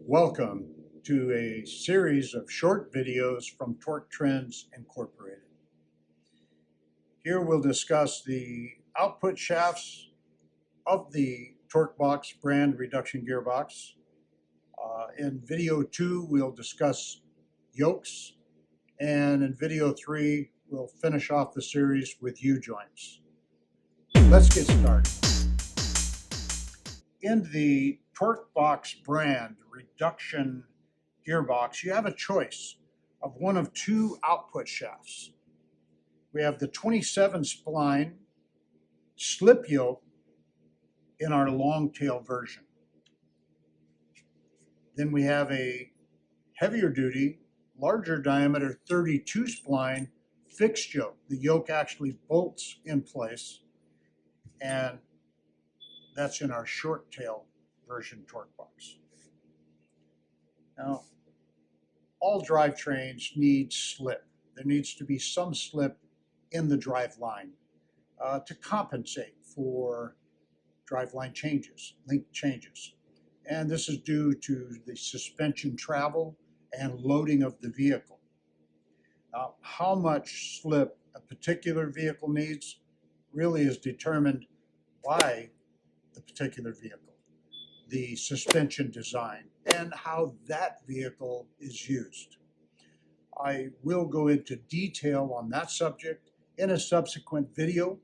Welcome to a series of short videos from Torque Trends Incorporated. Here we'll discuss the output shafts of the TorqueBox brand reduction gearbox. In video 2, we'll discuss yokes, and in video 3, we'll finish off the series with U-joints. Let's get started. In the TorqueBox brand reduction gearbox, you have a choice of one of two output shafts. We have the 27 spline slip yoke in our long tail version. Then we have a heavier duty, larger diameter 32 spline fixed yoke. The yoke actually bolts in place, and that's in our short tail version TorqueBox. Now, all drivetrains need slip. There needs to be some slip in the drive line to compensate for driveline changes, link changes. And this is due to the suspension travel and loading of the vehicle. How much slip a particular vehicle needs really is determined by the particular vehicle, the suspension design, and how that vehicle is used. I will go into detail on that subject in a subsequent video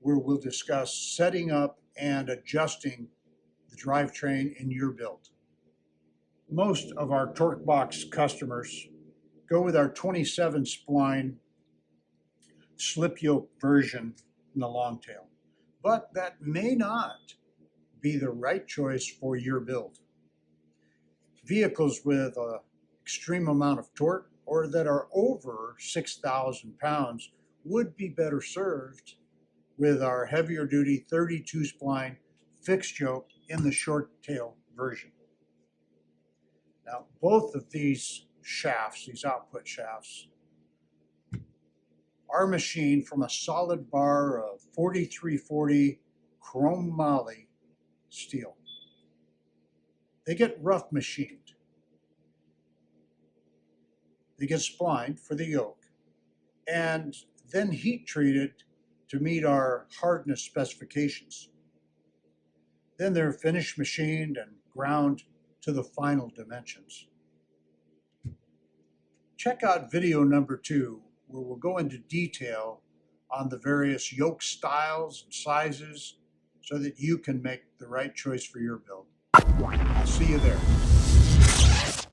where we'll discuss setting up and adjusting the drivetrain in your build. Most of our TorqueBox customers go with our 27 spline slip yoke version in the long tail, but that may not be the right choice for your build. Vehicles with an extreme amount of torque or that are over 6,000 pounds would be better served with our heavier duty 32 spline fixed yoke in the short tail version. Now, both of these shafts, these output shafts, are machined from a solid bar of 4340 chrome moly steel. They get rough machined. They get splined for the yoke and then heat treated to meet our hardness specifications. Then they're finished machined and ground to the final dimensions. Check out video number 2, where we'll go into detail on the various yoke styles and sizes so that you can make the right choice for your build. I'll see you there.